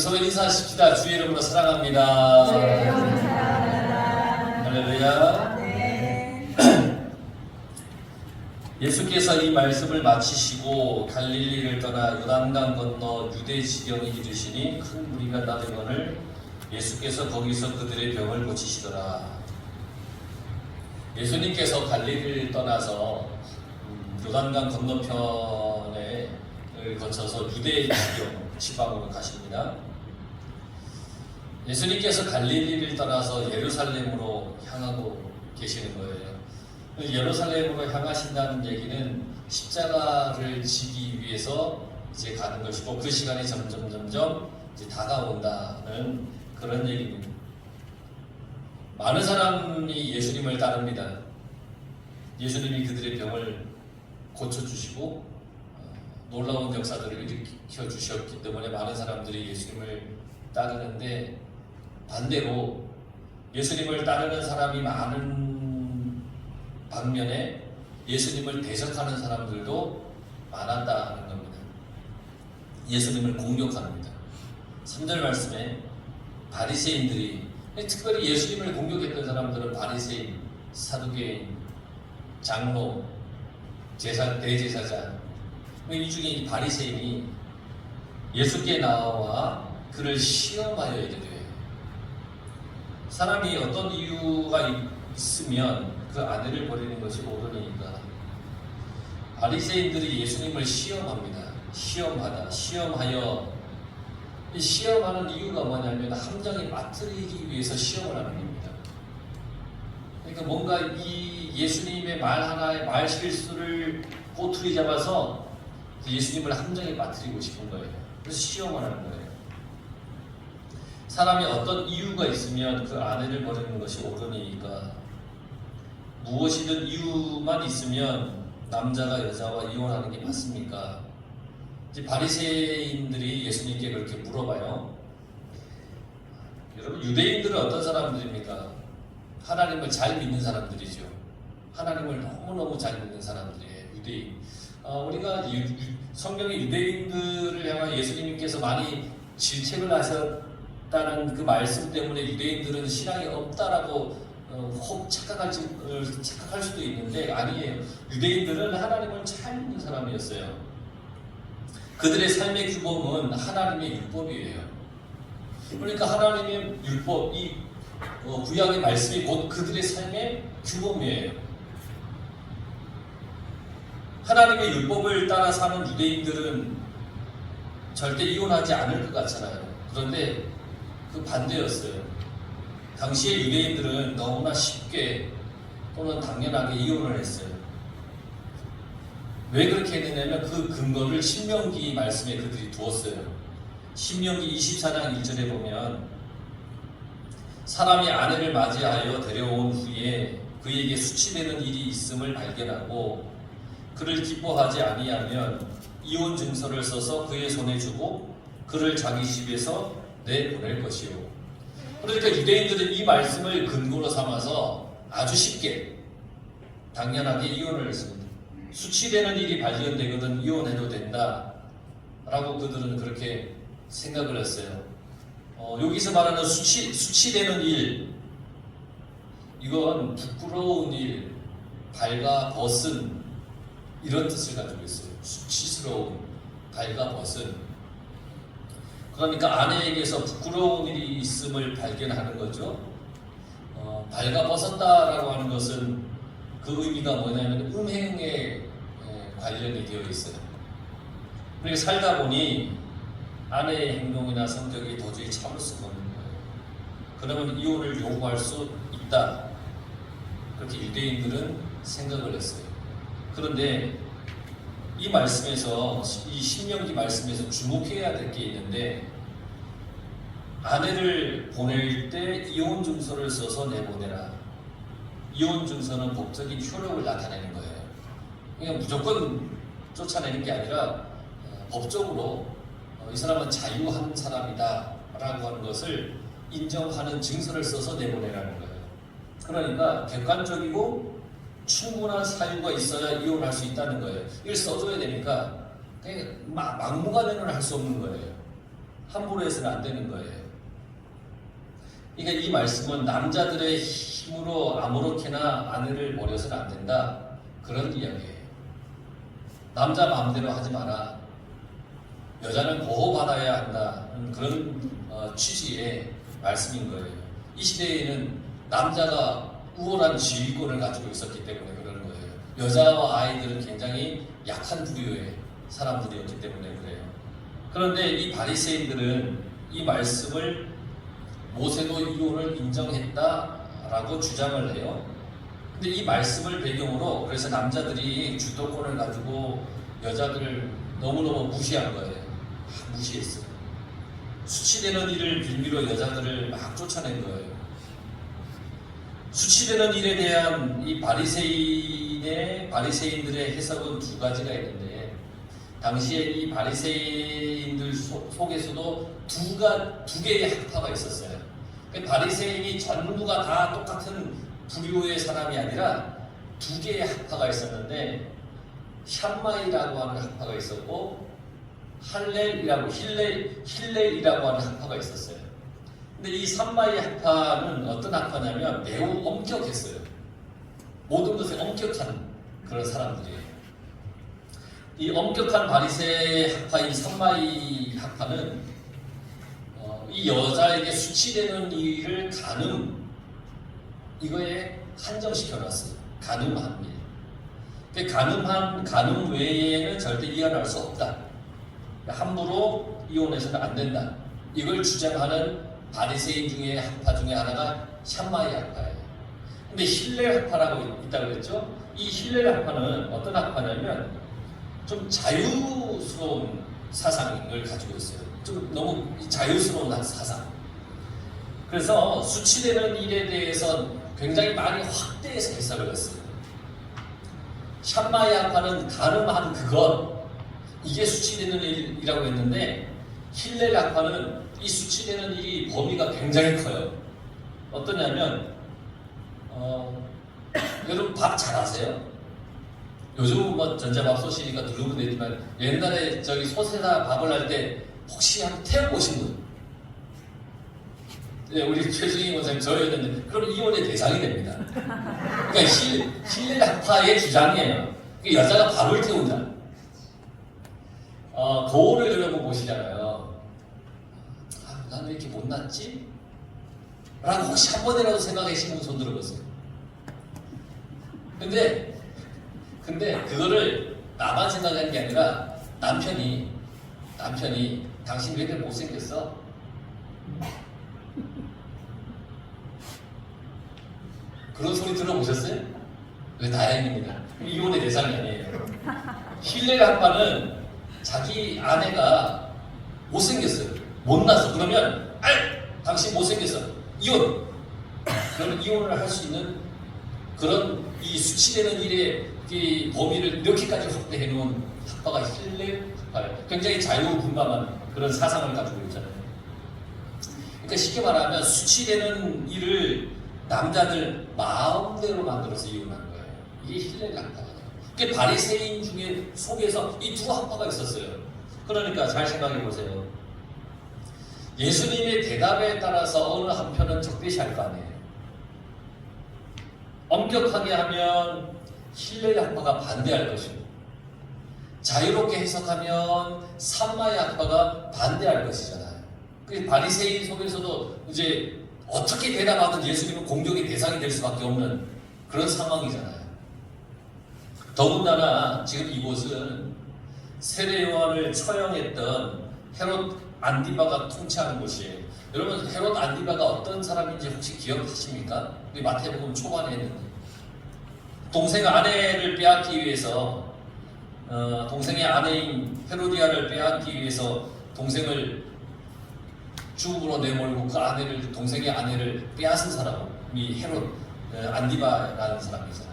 서로 인사하십시다. 주의 이름으로 사랑합니다. 주의 이름으로 사랑합니다. 할렐루야. 네. 예수께서 이 말씀을 마치시고 갈릴리를 떠나 요단강 건너 유대 지경에 이르시니 큰 무리가 나되거늘 예수께서 거기서 그들의 병을 고치시더라. 예수님께서 갈릴리를 떠나서 요단강 건너편에 거쳐서 유대 지방으로 가십니다. 예수님께서 갈릴리를 떠나서 예루살렘으로 향하고 계시는 거예요. 예루살렘으로 향하신다는 얘기는 십자가를 지기 위해서 이제 가는 것이고, 그 시간이 점점 이제 다가온다는 그런 얘기입니다. 많은 사람이 예수님을 따릅니다. 예수님이 그들의 병을 고쳐주시고 놀라운 역사들을 일으켜 주셨기 때문에 많은 사람들이 예수님을 따르는데, 반대로 예수님을 따르는 사람이 많은 반면에 예수님을 대적하는 사람들도 많았다는 겁니다. 예수님을 공격합니다. 3절 말씀에 바리새인들이, 특별히 예수님을 공격했던 사람들은 바리새인, 사두개인, 장로, 대제사장, 이 중에 이 바리새인이 예수께 나와 그를 시험하여 이르되, 사람이 어떤 이유가 있으면 그 아내를 버리는 것이 옳으니까. 바리새인들이 예수님을 시험합니다. 시험하여. 이 시험하는 이유가 뭐냐면 함정에 빠뜨리기 위해서 시험을 하는 겁니다. 그러니까 뭔가 이 예수님의 말 하나의 말 실수를 꼬투리 잡아서 예수님을 함정에 빠뜨리고 싶은 거예요. 그래서 시험을 하는 거예요. 사람이 어떤 이유가 있으면 그 아내를 버리는 것이 옳으니까. 무엇이든 이유만 있으면 남자가 여자와 이혼하는 게 맞습니까? 이제 바리새인들이 예수님께 그렇게 물어봐요. 여러분, 유대인들은 어떤 사람들입니까? 하나님을 잘 믿는 사람들이죠. 하나님을 너무너무 잘 믿는 사람들이에요. 유대인. 우리가 성경의 유대인들을 향한 예수님께서 많이 질책을 하셨다는 그 말씀 때문에 유대인들은 신앙이 없다라고 혹 착각할 수도 있는데, 아니에요. 유대인들은 하나님을 잘 믿는 사람이었어요. 그들의 삶의 규범은 하나님의 율법이에요. 그러니까 하나님의 율법, 이 구약의 말씀이 곧 그들의 삶의 규범이에요. 하나님의 율법을 따라 사는 유대인들은 절대 이혼하지 않을 것 같잖아요. 그런데 그 반대였어요. 당시의 유대인들은 너무나 쉽게 또는 당연하게 이혼을 했어요. 왜 그렇게 했느냐면 그 근거를 신명기 말씀에 그들이 두었어요. 신명기 24장 1절에 보면, 사람이 아내를 맞이하여 데려온 후에 그에게 수치되는 일이 있음을 발견하고 그를 기뻐하지 아니하면 이혼 증서를 써서 그의 손에 주고 그를 자기 집에서 내보낼 것이요. 그러니까 유대인들은 이 말씀을 근거로 삼아서 아주 쉽게 당연하게 이혼을 했습니다. 수치되는 일이 발견되거든 이혼해도 된다 라고 그들은 그렇게 생각을 했어요. 여기서 말하는 수치되는 일, 이건 부끄러운 일, 발가 벗은, 이런 뜻을 가지고 있어요. 수치스러운, 발가 벗은. 그러니까 아내에게서 부끄러운 일이 있음을 발견하는 거죠. 발가 벗었다라고 하는 것은 그 의미가 뭐냐면 음행에 관련이 되어 있어요. 그러니까 살다 보니 아내의 행동이나 성격이 도저히 참을 수가 없는 거예요. 그러면 이혼을 요구할 수 있다. 그렇게 유대인들은 생각을 했어요. 그런데 이 말씀에서, 이 신명기 말씀에서 주목해야 될 게 있는데, 아내를 보낼 때 이혼 증서를 써서 내보내라. 이혼 증서는 법적인 효력을 나타내는 거예요. 그냥 무조건 쫓아내는 게 아니라 법적으로 이 사람은 자유한 사람이다 라고 하는 것을 인정하는 증서를 써서 내보내라는 거예요. 그러니까 객관적이고 충분한 사유가 있어야 이혼할 수 있다는 거예요. 이걸 써줘야 되니까 그냥 막무가내는 할 수 없는 거예요. 함부로 해서는 안 되는 거예요. 그러니까 이 말씀은 남자들의 힘으로 아무렇게나 아내를 버려서는 안 된다, 그런 이야기예요. 남자 마음대로 하지 마라, 여자는 보호받아야 한다, 그런 취지의 말씀인 거예요. 이 시대에는 남자가 우월한 지휘권을 가지고 있었기 때문에 그러는 거예요. 여자와 아이들은 굉장히 약한 부류의 사람들이었기 때문에 그래요. 그런데 이 바리새인들은 이 말씀을 모세도 이혼을 인정했다라고 주장을 해요. 근데 이 말씀을 배경으로 그래서 남자들이 주도권을 가지고 여자들을 너무너무 무시한 거예요. 무시했어요. 수치되는 일을 빌미로 여자들을 막 쫓아낸 거예요. 수치되는 일에 대한 이 바리새인들의 해석은 두 가지가 있는데, 당시에 이 바리새인들 속에서도 두 개의 학파가 있었어요. 바리새인이 전부가 다 똑같은 부류의 사람이 아니라 두 개의 학파가 있었는데, 샴마이라고 하는 학파가 있었고 힐렐이라고 하는 학파가 있었어요. 근데 이 샴마이 학파는 어떤 학파냐면 매우 엄격했어요. 모든 것에 엄격한 그런 사람들이에요. 이 엄격한 바리새 학파인 샴마이 학파는 이 여자에게 수치되는 일을 이거에 한정시켜놨어요. 간음한 일. 간음 외에는 절대 이혼할 수 없다. 함부로 이혼해서는 안 된다. 이걸 주장하는 바리새인 중에 학파 중에 하나가 샴마이 학파예요. 근데 힐렐 학파라고 있다고 그랬죠? 이 힐렐 학파는 어떤 학파냐면 좀 자유스러운 사상을 가지고 있어요. 좀 너무 자유스러운 사상. 그래서 수치되는 일에 대해서 굉장히 많이 확대해서 해석을 했어요. 샴마이 학파는 간음한 그것, 이게 수치되는 일이라고 했는데, 힐렐 학파는 이 수치되는 일이 범위가 굉장히 커요. 어떠냐면 여러분 밥 잘하세요? 요즘 뭐 전자밥솥이니까 누르면 되지만 옛날에 저기 솥에다 밥을 할 때 혹시 한번 태워보신 분? 네, 우리 최승희 원사님 저였는데 그럼 이혼의 대상이 됩니다. 그러니까 힐렐 학파의 주장이에요. 여자가 밥을 태운다. 거울을 여러분 보시잖아요. 난 왜 이렇게 못났지? 라고 혹시 한 번이라도 생각하시는 분 손 들어보세요. 근데 그거를 나만 생각하는 게 아니라 남편이 당신 왜 이렇게 못생겼어? 그런 소리 들어보셨어요? 네, 다행입니다. 이혼의 대상이 아니에요. 힐렐 학파는 자기 아내가 못생겼어요. 못나서. 그러면 당신 못생겼어. 이혼. 그러면 이혼을 할 수 있는 그런 이 수치되는 일의 이 범위를 이렇게까지 확대해 놓은 학파가 힐렐 학파예요. 굉장히 자유분방한 그런 사상을 가지고 있잖아요. 그러니까 쉽게 말하면 수치되는 일을 남자들 마음대로 만들어서 이혼하는 거예요. 이게 힐렐 학파거든요. 그게 바리새인 중에 속에서 이 두 학파가 있었어요. 그러니까 잘 생각해 보세요. 예수님의 대답에 따라서 어느 한편은 적대시할 거 아니에요. 엄격하게 하면 힐렐 학파가 반대할 것이고, 자유롭게 해석하면 샴마이 학파가 반대할 것이잖아요. 그 바리새인 속에서도 이제 어떻게 대답하든 예수님은 공격의 대상이 될 수밖에 없는 그런 상황이잖아요. 더군다나 지금 이곳은 세례 요한을 처형했던 헤롯 안디바가 통치하는 곳이에요. 여러분, 헤롯 안디바가 어떤 사람인지 혹시 기억하십니까? 우리 마태복음 초반에 했는데, 동생 아내를 빼앗기 위해서 동생의 아내인 헤로디아를 빼앗기 위해서 동생을 죽음으로 내몰고 그 동생의 아내를 빼앗은 사람이 헤롯 안디바라는 사람이잖아요.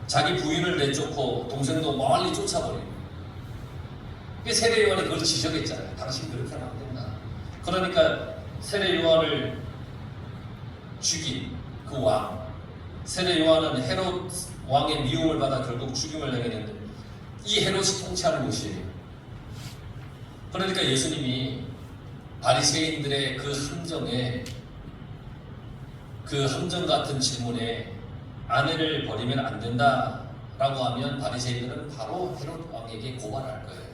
자기 부인을 내쫓고 동생도 멀리 쫓아버리고, 세례 요한이 그걸 지적했잖아요. 당신 그렇게 하면 안 된다. 그러니까 세례 요한을 죽인 그 왕, 세례 요한은 헤롯 왕의 미움을 받아 결국 죽임을 당했는데, 이 헤롯이 통치하는 곳이에요. 그러니까 예수님이 바리새인들의 그 함정 같은 질문에 아내를 버리면 안 된다라고 하면 바리새인들은 바로 헤롯 왕에게 고발할 거예요.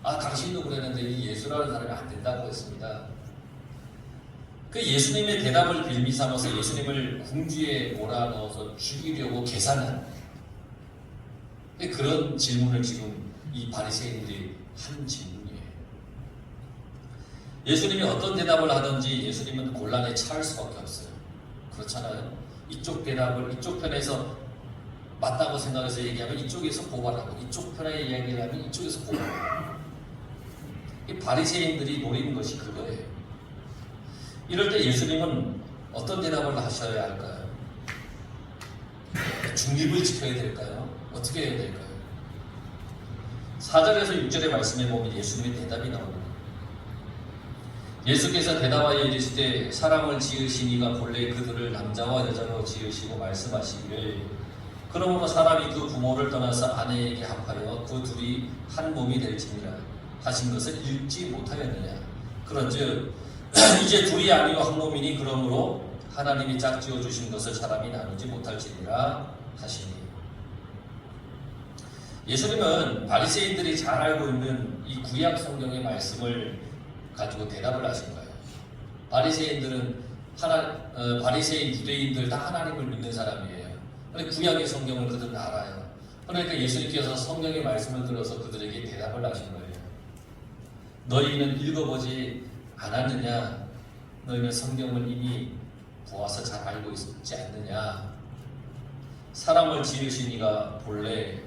아, 당신도 그랬는데 이 예수라는 사람이 안 된다고 했습니다. 그 예수님의 대답을 빌미 삼아서 예수님을 궁지에 몰아넣어서 죽이려고 계산한 그런 질문을 지금 이 바리새인들이 한 질문이에요. 예수님이 어떤 대답을 하든지 예수님은 곤란에 처할 수밖에 없어요. 그렇잖아요. 이쪽 대답을 이쪽 편에서 맞다고 생각해서 얘기하면 이쪽에서 고발하고, 이쪽 편에 이야기를 하면 이쪽에서 고발하고. 이 바리새인들이 노리는 것이 그거예요. 이럴 때 예수님은 어떤 대답을 하셔야 할까요? 중립을 지켜야 될까요? 어떻게 해야 될까요? 4절에서 6절의 말씀에 보면 예수님의 대답이 나옵니다. 예수께서 대답하여 이르시되 사람을 지으신 이가 본래 그들을 남자와 여자로 지으시고 말씀하시기를 그러므로 사람이 그 부모를 떠나서 아내에게 합하여 그 둘이 한 몸이 될지니라 하신 것을 읽지 못하였느냐. 그런즉 이제 둘이 아니요 한 몸이니 그러므로 하나님이 짝지어 주신 것을 사람이 나누지 못할지니라 하시니. 예수님은 바리새인들이 잘 알고 있는 이 구약 성경의 말씀을 가지고 대답을 하신 거예요. 바리새인들은 바리새인 유대인들 다 하나님을 믿는 사람이에요. 그런데 구약의 성경을 그들은 알아요. 그러니까 예수님께서 성경의 말씀을 들어서 그들에게 대답을 하신 거예요. 너희는 읽어보지 않았느냐? 너희는 성경을 이미 보아서 잘 알고 있지 않느냐? 사람을 지으신 이가 본래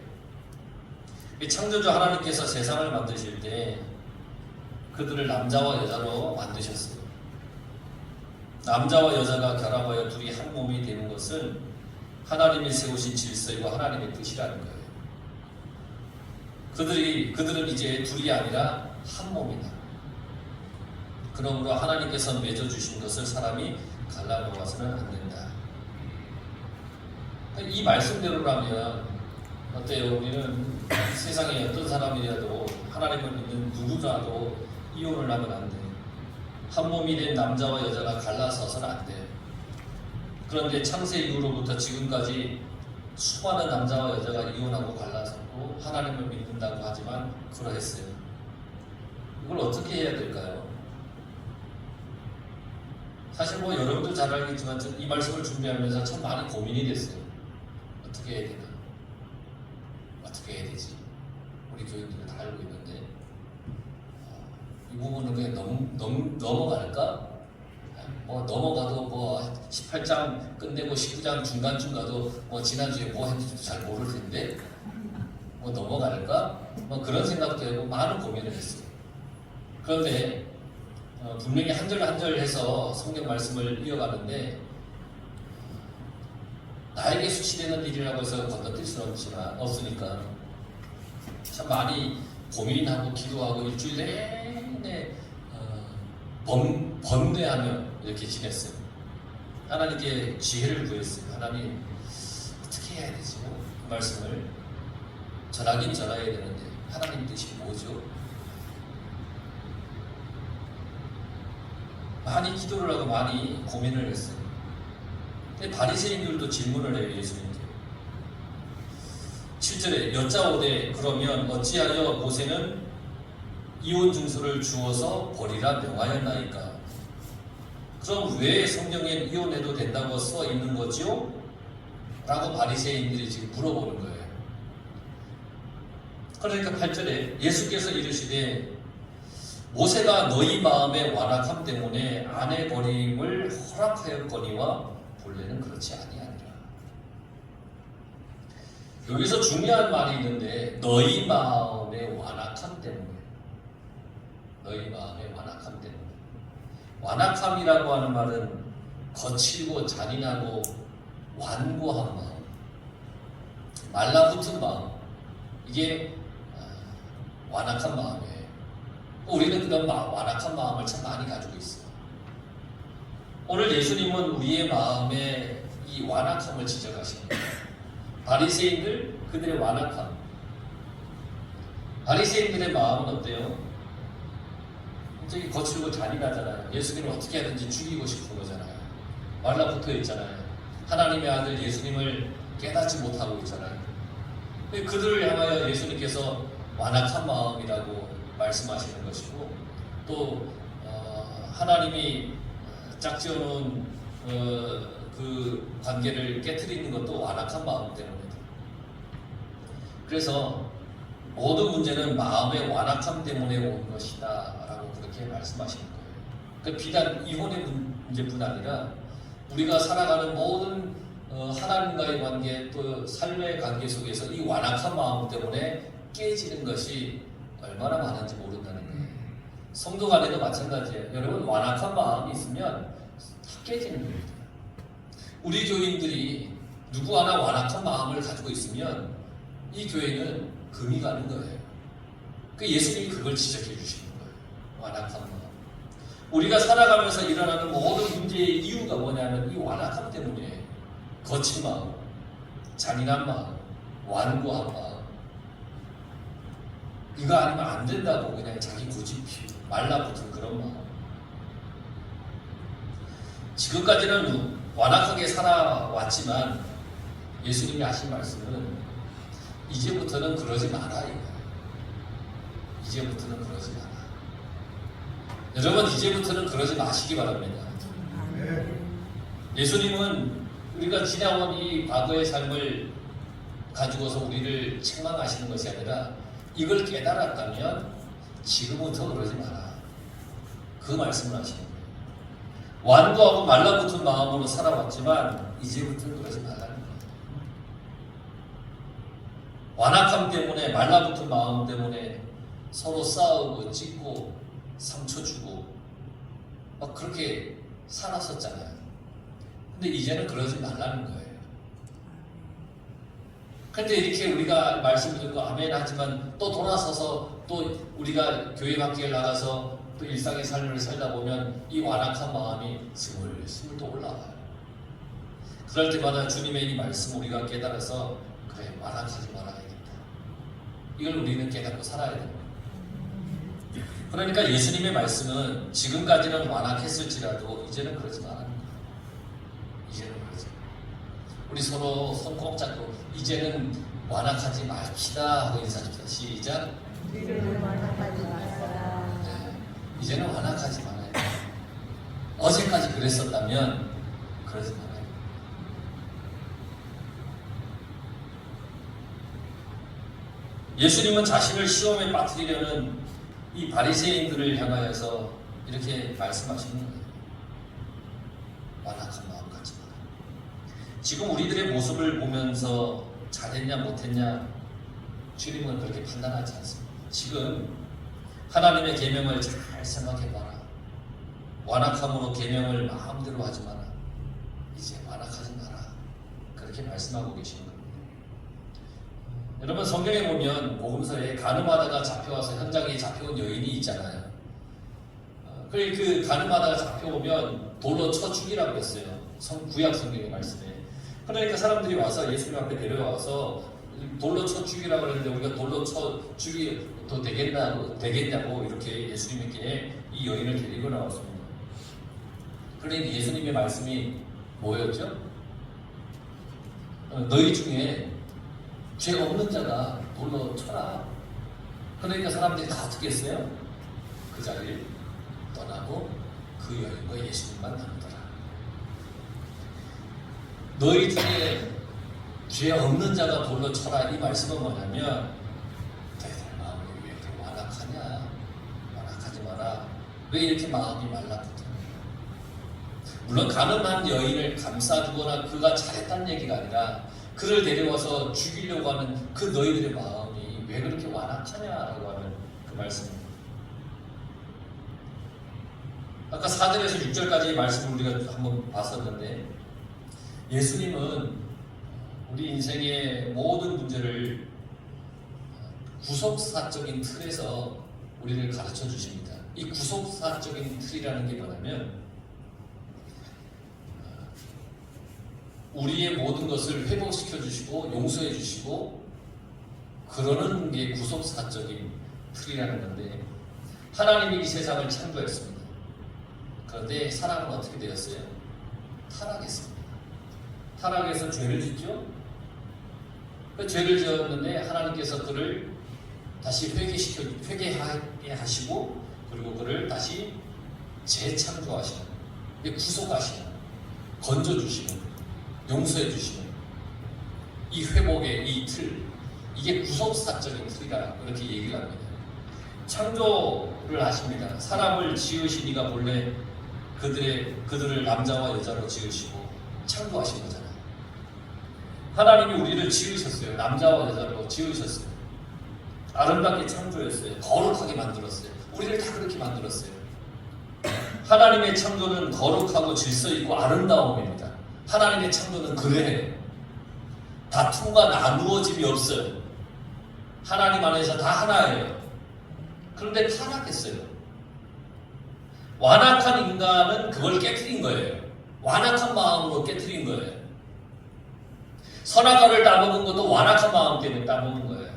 창조주 하나님께서 세상을 만드실 때 그들을 남자와 여자로 만드셨어요. 남자와 여자가 결합하여 둘이 한 몸이 되는 것은 하나님이 세우신 질서이고 하나님의 뜻이라는 거예요. 그들은 이제 둘이 아니라 한 몸이다. 그러므로 하나님께서 맺어주신 것을 사람이 갈라놓아서는 안 된다. 이 말씀대로라면 어때요? 우리는 세상에 어떤 사람이라도 하나님을 믿는 누구라도 이혼을 하면 안 돼. 한 몸이 된 남자와 여자가 갈라서서는 안 돼. 그런데 창세 이후로부터 지금까지 수많은 남자와 여자가 이혼하고 갈라섰고 하나님을 믿는다고 하지만 그러했어요. 이걸 어떻게 해야 될까요? 사실 여러분도 잘 알겠지만 이 말씀을 준비하면서 참 많이 고민이 됐어요. 어떻게 해야 되나? 어떻게 해야 되지? 우리 교인들은 다 알고 있는데 이 부분은 그냥 넘어갈까? 넘어가도 18장 끝내고 19장 중간쯤 가도 지난주에 뭐 했는지도 잘 모를 텐데 넘어갈까? 그런 생각도 하고 많은 고민을 했어요. 그런데 분명히 한 절 한 절 해서 성경 말씀을 이어가는데 나에게 수치되는 일이라고 해서 건너뛸 수는 없으니까 참 많이 고민하고 기도하고 일주일 내내 번뇌하며 이렇게 지냈어요. 하나님께 지혜를 구했어요. 하나님 어떻게 해야 되지? 그 말씀을 전하긴 전해야 되는데 하나님 뜻이 뭐죠? 많이 기도를 하고 많이 고민을 했어요. 근데 바리새인들도 질문을 해요. 예수님께 7절에 여짜오되 그러면 어찌하여 모세는 이혼 증서를 주어서 버리라 명하였나이까? 그럼 왜 성경에 이혼해도 된다고 써 있는 거지요? 라고 바리새인들이 지금 물어보는 거예요. 그러니까 8절에 예수께서 이르시되 모세가 너희 마음의 완악함 때문에 아내 버림을 허락하였거니와 본래는 그렇지 아니하니라. 여기서 중요한 말이 있는데 너희 마음의 완악함 때문에, 너희 마음의 완악함 때문에. 완악함이라고 하는 말은 거칠고 잔인하고 완고한 마음, 말라붙은 마음, 이게 완악한 마음이에요. 우리는 그런 완악한 마음을 참 많이 가지고 있어요. 오늘 예수님은 우리의 마음에 이 완악함을 지적하십니다. 바리새인들 그들의 완악함. 바리새인들의 마음은 어때요? 저기 거칠고 잔인하잖아요. 예수님을 어떻게 하든지 죽이고 싶은 거잖아요. 말라붙어 있잖아요. 하나님의 아들 예수님을 깨닫지 못하고 있잖아요. 그들을 향하여 예수님께서 완악한 마음이라고 말씀하시는 것이고, 또 하나님이 짝지어놓은 그 관계를 깨트리는 것도 완악한 마음 때문이다. 그래서 모든 문제는 마음의 완악함 때문에 온 것이다 라고 그렇게 말씀하시는 거예요. 그러니까 비단 이혼의 문제뿐 아니라 우리가 살아가는 모든 하나님과의 관계, 또 삶의 관계 속에서 이 완악한 마음 때문에 깨지는 것이 얼마나 많은지 모른다는 거예요. 성도 간에도 마찬가지예요. 여러분, 완악한 마음이 있으면 다 깨지는 겁니다. 우리 교인들이 누구 하나 완악한 마음을 가지고 있으면 이 교회는 금이 가는 거예요. 그 예수님이 그걸 지적해 주시는 거예요. 완악한 마음. 우리가 살아가면서 일어나는 모든 문제의 이유가 뭐냐면 이 완악함 때문에 거친 마음, 잔인한 마음, 완고한 마음, 이거 아니면 안 된다고 그냥 자기 고집피 말라붙은 그런 마음. 지금까지는 완악하게 살아왔지만 예수님이 하신 말씀은 이제부터는 그러지 마라 이거예요. 이제부터는 그러지 마라. 여러분, 이제부터는 그러지 마시기 바랍니다. 예수님은 우리가 지나온 이 과거의 삶을 가지고서 우리를 책망하시는 것이 아니라 이걸 깨달았다면 지금부터 그러지 마라. 그 말씀을 하시는 거예요. 완고하고 말라붙은 마음으로 살아왔지만 이제부터는 그러지 말라는 거예요. 완악함 때문에, 말라붙은 마음 때문에 서로 싸우고 찢고 상처 주고 막 그렇게 살았었잖아요. 근데 이제는 그러지 말라는 거예요. 근데 이렇게 우리가 말씀 듣고 아멘 하지만 또 돌아서서 또 우리가 교회 밖에 나가서 또 일상의 삶을 살다 보면 이 완악한 마음이 스물스물 또 올라와요. 그럴 때마다 주님의 이 말씀 우리가 깨달아서 그래, 완악하지 말아야겠다. 이걸 우리는 깨닫고 살아야 됩니다. 그러니까 예수님의 말씀은 지금까지는 완악했을지라도 이제는 그러지 말라는 거예요. 이제는 그러지 마. 우리 서로 손 꼭 잡고 이제는 완악하지 맙시다 하고 인사합시다. 시작. 이제는 완악하지 마라. 네. 이제는 완악하지 말아요. 어제까지 그랬었다면 그러지 말아요. 예수님은 자신을 시험에 빠뜨리려는 이 바리새인들을 향하여서 이렇게 말씀하시는 거예요. 완악한 마음 갖지 마라. 지금 우리들의 모습을 보면서 잘했냐 못했냐 주님은 그렇게 판단하지 않습니다. 지금 하나님의 계명을 잘 생각해봐라. 완악함으로 계명을 마음대로 하지 마라. 이제 완악하지 마라. 그렇게 말씀하고 계시는 겁니다. 여러분, 성경에 보면 복음서에 간음하다가 잡혀와서 현장에 잡혀온 여인이 있잖아요. 그 간음하다가 잡혀오면 돌로 쳐 죽이라고 했어요. 구약 성경의 말씀에. 그러니까 사람들이 와서 예수님 앞에 데려와서 돌로 쳐 죽이라고 그랬는데 우리가 돌로 쳐 죽이도 되겠냐고 이렇게 예수님께 이 여인을 데리고 나왔습니다. 그러니 예수님의 말씀이 뭐였죠? 너희 중에 죄 없는 자가 돌로 쳐라. 그러니까 사람들이 다 어떻게 했어요? 그 자리를 떠나고 그 여인과 예수님만 남더라. 너희 중에 죄 없는 자가 돌로 쳐라. 이 말씀은 뭐냐면 너희들 마음이 왜 이렇게 완악하냐? 완악하지 마라. 왜 이렇게 마음이 말라붙었냐? 물론 가늠한 여인을 감싸주거나 그가 잘했다는 얘기가 아니라 그를 데려와서 죽이려고 하는 그 너희들의 마음이 왜 그렇게 완악하냐라고 하는 그 말씀입니다. 아까 4절에서 6절까지의 말씀을 우리가 한번 봤었는데 예수님은 우리 인생의 모든 문제를 구속사적인 틀에서 우리를 가르쳐 주십니다. 이 구속사적인 틀이라는 게 뭐냐면 우리의 모든 것을 회복시켜 주시고 용서해 주시고 그러는 게 구속사적인 틀이라는 건데 하나님이 이 세상을 창조했습니다. 그런데 사람은 어떻게 되었어요? 타락했습니다. 타락해서 죄를 짓죠. 그 죄를 지었는데 하나님께서 그를 다시 회개하게 하시고, 그리고 그를 다시 재창조하시는, 구속하시는, 건져주시는, 용서해주시는 이 회복의 이 틀, 이게 구속사적인 틀이라 그렇게 얘기를 합니다. 창조를 하십니다. 사람을 지으신 이가 본래 그들을 남자와 여자로 지으시고 창조하신 거잖아요. 하나님이 우리를 지으셨어요. 남자와 여자로 지으셨어요. 아름답게 창조했어요. 거룩하게 만들었어요. 우리를 다 그렇게 만들었어요. 하나님의 창조는 거룩하고 질서 있고 아름다움입니다. 하나님의 창조는 그래요. 다툼과 나누어짐이 없어요. 하나님 안에서 다 하나예요. 그런데 타락했어요. 완악한 인간은 그걸 깨트린 거예요. 완악한 마음으로 깨트린 거예요. 선악과를 따먹은 것도 완악한 마음 때문에 따먹은 거예요.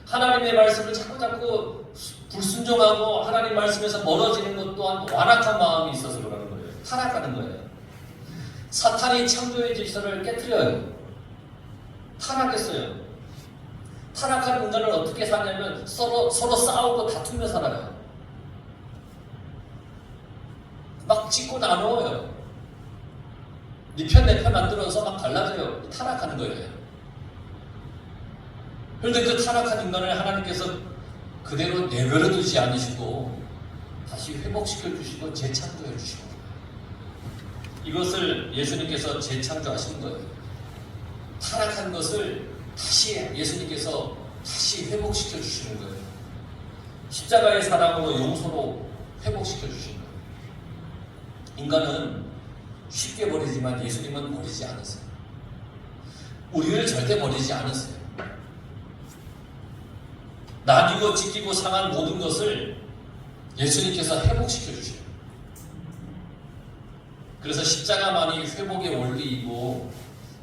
하나님의 말씀을 자꾸 불순종하고 하나님 말씀에서 멀어지는 것 또한 완악한 마음이 있어서 그러는 거예요. 타락하는 거예요. 사탄이 창조의 질서를 깨트려요. 타락했어요. 타락한 인간은 어떻게 사냐면 서로 싸우고 다투며 살아요. 막 찢고 나누어요. 네 편 내 편 만들어서 막 갈라져요. 타락하는 거예요. 그런데 그 타락한 인간을 하나님께서 그대로 내버려 두지 않으시고 다시 회복시켜 주시고 재창조해 주시고, 이것을 예수님께서 재창조하신 거예요. 타락한 것을 다시 예수님께서 다시 회복시켜 주시는 거예요. 십자가의 사랑으로 용서로 회복시켜 주시는 거예요. 인간은 쉽게 버리지만 예수님은 버리지 않으세요. 우리를 절대 버리지 않으세요. 나뉘고 찢기고 상한 모든 것을 예수님께서 회복시켜 주셔요. 그래서 십자가만이 회복의 원리이고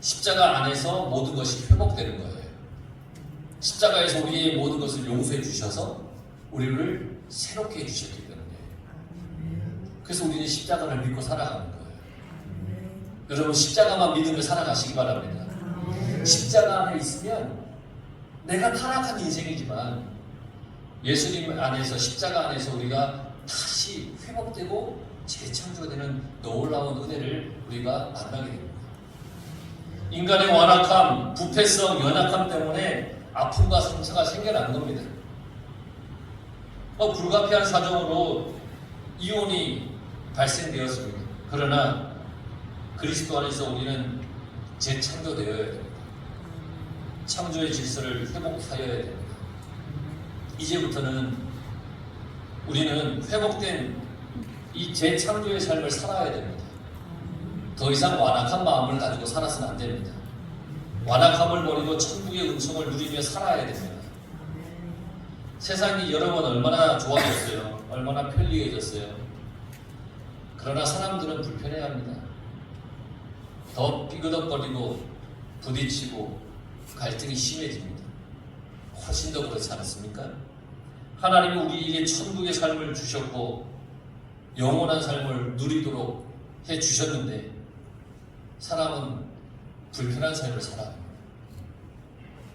십자가 안에서 모든 것이 회복되는 거예요. 십자가에서 우리의 모든 것을 용서해 주셔서 우리를 새롭게 해주셨기 때문에, 그래서 우리는 십자가를 믿고 살아가는 거예요. 여러분, 십자가만 믿으며 살아가시기 바랍니다. 십자가 안에 있으면 내가 타락한 인생이지만 예수님 안에서, 십자가 안에서 우리가 다시 회복되고 재창조되는 놀라운 은혜를 우리가 만나게 됩니다. 인간의 완악함, 부패성, 연약함 때문에 아픔과 상처가 생겨나는 겁니다. 불가피한 사정으로 이혼이 발생되었습니다. 그러나 그리스도 안에서 우리는 재창조되어야 됩니다. 창조의 질서를 회복하여야 됩니다. 이제부터는 우리는 회복된 이 재창조의 삶을 살아야 됩니다. 더 이상 완악한 마음을 가지고 살아서는 안 됩니다. 완악함을 버리고 천국의 은총을 누리며 살아야 됩니다. 세상이 여러분 얼마나 좋아졌어요. 얼마나 편리해졌어요. 그러나 사람들은 불편해합니다. 더 삐그덕거리고 부딪히고 갈등이 심해집니다. 훨씬 더 그렇지 않습니까? 하나님은 우리에게 천국의 삶을 주셨고 영원한 삶을 누리도록 해주셨는데 사람은 불편한 삶을 살아갑니다.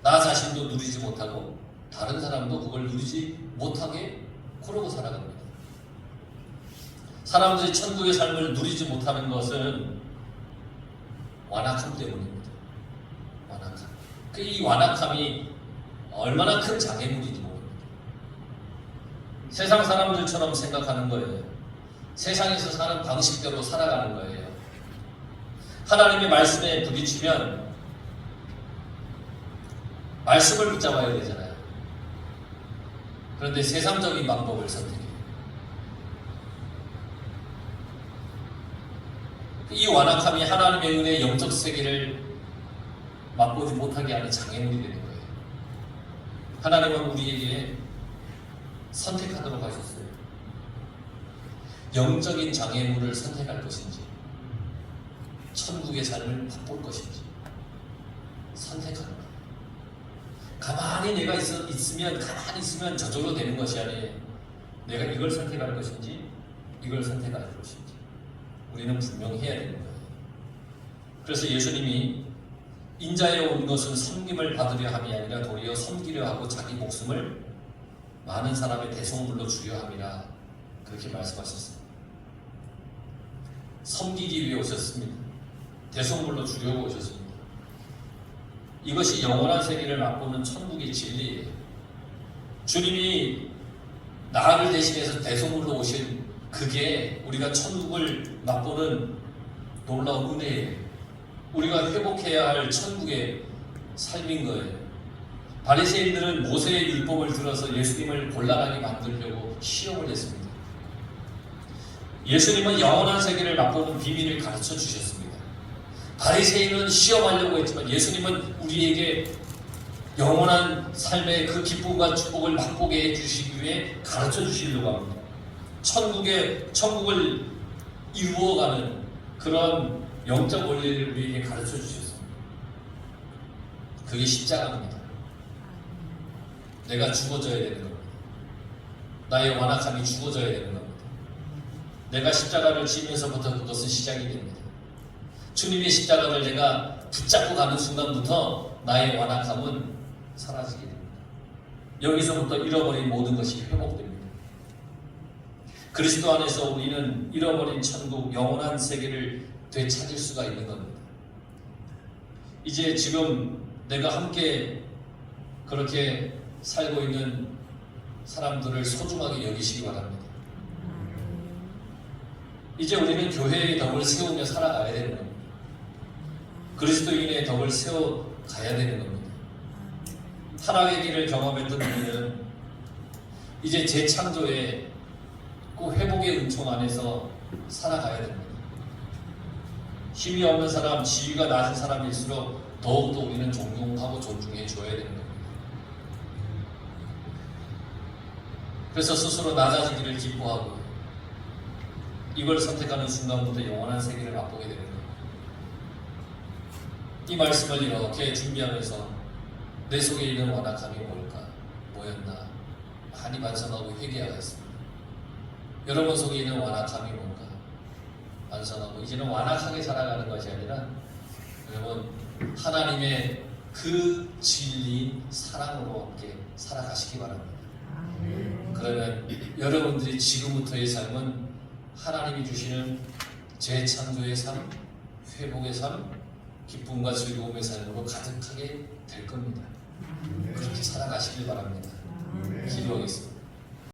나 자신도 누리지 못하고 다른 사람도 그걸 누리지 못하게 그러고 살아갑니다. 사람들이 천국의 삶을 누리지 못하는 것은 완악함 때문입니다. 완악함. 이 완악함이 얼마나 큰 장애물인지 모릅니다. 세상 사람들처럼 생각하는 거예요. 세상에서 사는 방식대로 살아가는 거예요. 하나님의 말씀에 부딪히면 말씀을 붙잡아야 되잖아요. 그런데 세상적인 방법을 선택해요. 이 완악함이 하나님의 은혜의 영적 세계를 맛보지 못하게 하는 장애물이 되는 거예요. 하나님은 우리에게 선택하도록 하셨어요. 영적인 장애물을 선택할 것인지 천국의 삶을 맛볼 것인지 선택하는 거예요. 가만히 내가 가만히 있으면 저절로 되는 것이 아니에요. 내가 이걸 선택할 것인지 이걸 선택할 것인지 우리는 분명해야 되는 거예요. 그래서 예수님이 인자에 온 것은 섬김을 받으려 함이 아니라 도리어 섬기려 하고 자기 목숨을 많은 사람의 대속물로 주려 함이라 그렇게 말씀하셨습니다. 섬기기 위해 오셨습니다. 대속물로 주려고 오셨습니다. 이것이 영원한 세계를 맛보는 천국의 진리예요. 주님이 나를 대신해서 대속물로 오신 그게 우리가 천국을 맛보는 놀라운 은혜예요. 우리가 회복해야 할 천국의 삶인 거예요. 바리새인들은 모세의 율법을 들어서 예수님을 곤란하게 만들려고 시험을 했습니다. 예수님은 영원한 세계를 맛보는 비밀을 가르쳐 주셨습니다. 바리새인은 시험하려고 했지만 예수님은 우리에게 영원한 삶의 그 기쁨과 축복을 맛보게 해주시기 위해 가르쳐 주시려고 합니다. 천국을 이루어가는 그런 영적 원리를 우리에게 가르쳐 주셨습니다. 그게 십자가입니다. 내가 죽어져야 되는 겁니다. 나의 완악함이 죽어져야 되는 겁니다. 내가 십자가를 지면서부터 그것은 시작이 됩니다. 주님의 십자가를 내가 붙잡고 가는 순간부터 나의 완악함은 사라지게 됩니다. 여기서부터 잃어버린 모든 것이 회복됩니다. 그리스도 안에서 우리는 잃어버린 천국, 영원한 세계를 되찾을 수가 있는 겁니다. 이제 지금 내가 함께 그렇게 살고 있는 사람들을 소중하게 여기시기 바랍니다. 이제 우리는 교회의 덕을 세우며 살아가야 되는 겁니다. 그리스도인의 덕을 세워가야 되는 겁니다. 타락의 길을 경험했던 우리는 이제 재창조의 그 회복의 은총 안에서 살아가야 됩니다. 힘이 없는 사람, 지위가 낮은 사람일수록 더욱더 우리는 존경하고 존중해 줘야 되는 겁니다. 그래서 스스로 낮아지기를 기뻐하고 이걸 선택하는 순간부터 영원한 세계를 맛보게 되는 겁니다. 이 말씀을 이렇게 준비하면서 내 속에 있는 완악함이 뭐였나 많이 반성하고 회개하겠습니다. 여러분 속에 있는 완악함이 뭔가 반성하고 이제는 완악하게 살아가는 것이 아니라 여러분 하나님의 그 진리인 사랑으로 함께 살아가시기 바랍니다. 그러면 여러분들이 지금부터의 삶은 하나님이 주시는 재창조의 삶, 회복의 삶, 기쁨과 즐거움의 삶으로 가득하게 될 겁니다. 그렇게 살아가시길 바랍니다. 기도하겠습니다.